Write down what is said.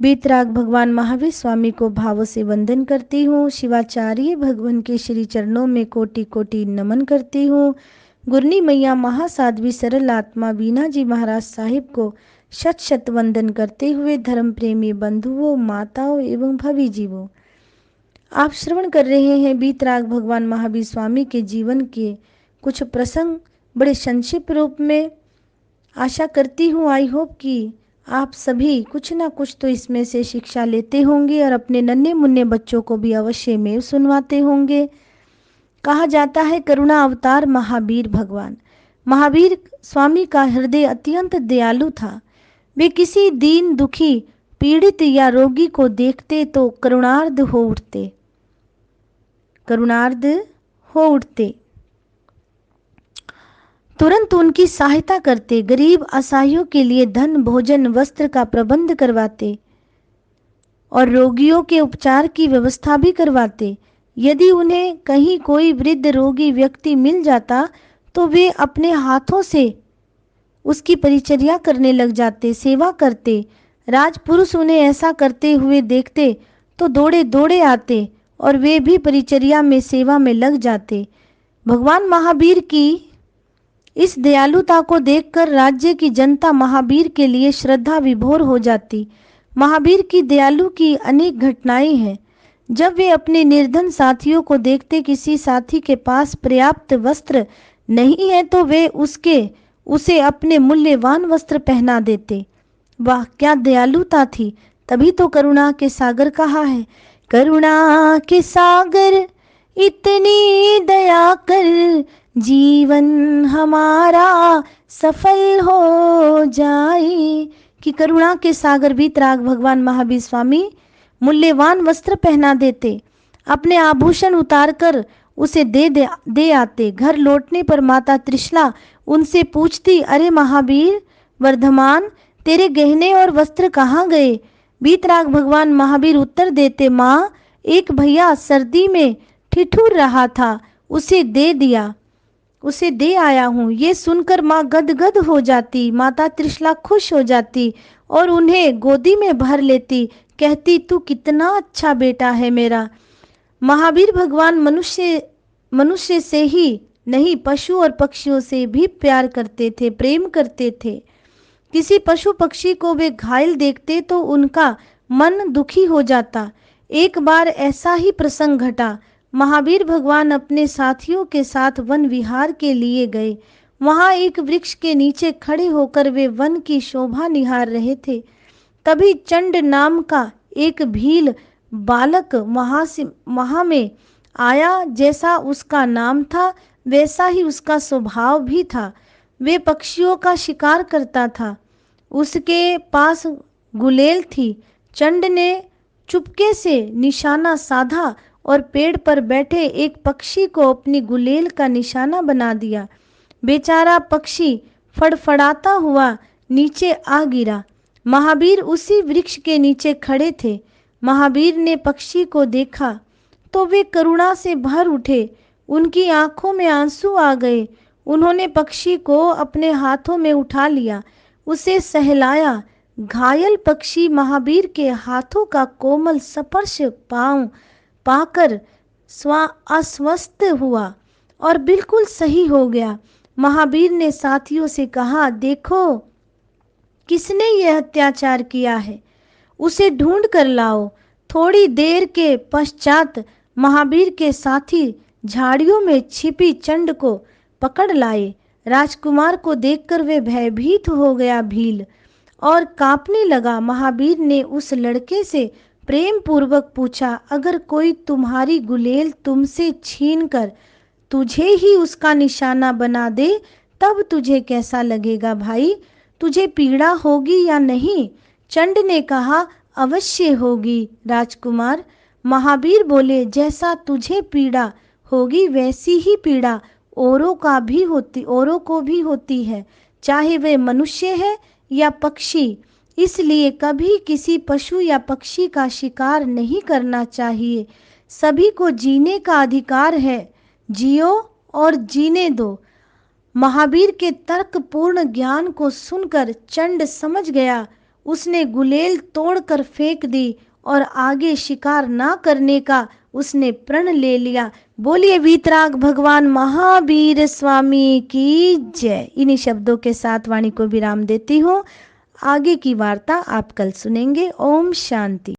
वीतराग भगवान महावीर स्वामी को भावों से वंदन करती हूँ। शिवाचार्य भगवान के श्री चरणों में कोटि कोटि नमन करती हूँ। गुरनी मैया महासाध्वी सरल आत्मा वीना जी महाराज साहिब को शत शत वंदन करते हुए धर्म प्रेमी बंधुओं, माताओं एवं भवी जीवों, आप श्रवण कर रहे हैं वीतराग भगवान महावीर स्वामी के जीवन के कुछ प्रसंग बड़े संक्षिप्त रूप में। आशा करती हूँ, आई होप कि आप सभी कुछ ना कुछ तो इसमें से शिक्षा लेते होंगे और अपने नन्हे मुन्ने बच्चों को भी अवश्य में सुनवाते होंगे। कहा जाता है करुणा अवतार महावीर भगवान। महावीर स्वामी का हृदय अत्यंत दयालु था। वे किसी दीन दुखी, पीड़ित या रोगी को देखते तो करुणार्ध हो उठते, तुरंत उनकी सहायता करते, गरीब असहायों के लिए धन, भोजन, वस्त्र का प्रबंध करवाते और रोगियों के उपचार की व्यवस्था भी करवाते। यदि उन्हें कहीं कोई वृद्ध रोगी व्यक्ति मिल जाता तो वे अपने हाथों से उसकी परिचर्या करने लग जाते, सेवा करते। राजपुरुष उन्हें ऐसा करते हुए देखते तो दौड़े दौड़े आते और वे भी परिचर्या में, सेवा में लग जाते। भगवान महावीर की इस दयालुता को देखकर राज्य की जनता महावीर के लिए श्रद्धा विभोर हो जाती। महावीर की दयालु की अनेक घटनाएं हैं। जब वे अपने निर्धन साथियों को देखते, किसी साथी के पास पर्याप्त वस्त्र नहीं है तो वे उसे अपने मूल्यवान वस्त्र पहना देते। वाह, क्या दयालुता थी! तभी तो करुणा के सागर कहा है, करुणा के सागर इतनी दया कर, जीवन हमारा सफल हो जाए। कि करुणा के सागर वीतराग भगवान महावीर स्वामी मूल्यवान वस्त्र पहना देते, अपने आभूषण उतारकर उसे दे आते। घर लौटने पर माता त्रिशला उनसे पूछती, अरे महावीर वर्धमान, तेरे गहने और वस्त्र कहाँ गए? वीतराग भगवान महावीर उत्तर देते, माँ, एक भैया सर्दी में ठिठुर रहा था, उसे दे आया हूँ। ये सुनकर माँ गदगद हो जाती। माता त्रिशला खुश हो जाती और उन्हें गोदी में भर लेती, कहती, तू कितना अच्छा बेटा है मेरा। महावीर भगवान मनुष्य से ही नहीं, पशु और पक्षियों से भी प्यार करते थे, प्रेम करते थे। किसी पशु पक्षी को वे घायल देखते तो उनका मन दुखी हो जाता। एक बार ऐसा ही प्रसंग घटा। महावीर भगवान अपने साथियों के साथ वन विहार के लिए गए। वहां एक वृक्ष के नीचे खड़े होकर वे वन की शोभा निहार रहे थे। तभी चंड नाम का एक भील बालक वहां में आया। जैसा उसका नाम था वैसा ही उसका स्वभाव भी था। वे पक्षियों का शिकार करता था। उसके पास गुलेल थी। चंड ने चुपके से निशाना साधा और पेड़ पर बैठे एक पक्षी को अपनी गुलेल का निशाना बना दिया। बेचारा पक्षी फड़फड़ाता हुआ नीचे आ गिरा। महावीर उसी वृक्ष के नीचे खड़े थे। महावीर ने पक्षी को देखा तो वे करुणा से भर उठे। उनकी आंखों में आंसू आ गए। उन्होंने पक्षी को अपने हाथों में उठा लिया, उसे सहलाया। घायल पक्षी महावीर के हाथों का कोमल स्पर्श पाकर अस्वस्थ हुआ और बिल्कुल सही हो गया। महावीर ने साथियों से कहा, देखो किसने यह अत्याचार किया है, उसे ढूंढ कर लाओ। थोड़ी देर के पश्चात महावीर के साथी झाड़ियों में छिपी चंड को पकड़ लाए। राजकुमार को देखकर वे भयभीत हो गया भील और कांपने लगा। महावीर ने उस लड़के से प्रेम पूर्वक पूछा, अगर कोई तुम्हारी गुलेल तुमसे छीनकर तुझे ही उसका निशाना बना दे तब तुझे कैसा लगेगा भाई? तुझे पीड़ा होगी या नहीं? चंड ने कहा, अवश्य होगी राजकुमार। महावीर बोले, जैसा तुझे पीड़ा होगी वैसी ही पीड़ा औरों को भी होती है, चाहे वे मनुष्य है या पक्षी। इसलिए कभी किसी पशु या पक्षी का शिकार नहीं करना चाहिए। सभी को जीने का अधिकार है, जियो और जीने दो। महावीर के तर्कपूर्ण ज्ञान को सुनकर चंड समझ गया। उसने गुलेल तोड़कर फेंक दी और आगे शिकार ना करने का उसने प्रण ले लिया। बोलिए वीतराग भगवान महावीर स्वामी की जय। इन्हीं शब्दों के साथ वाणी को विराम देती हूँ। आगे की वार्ता आप कल सुनेंगे। ओम शांति।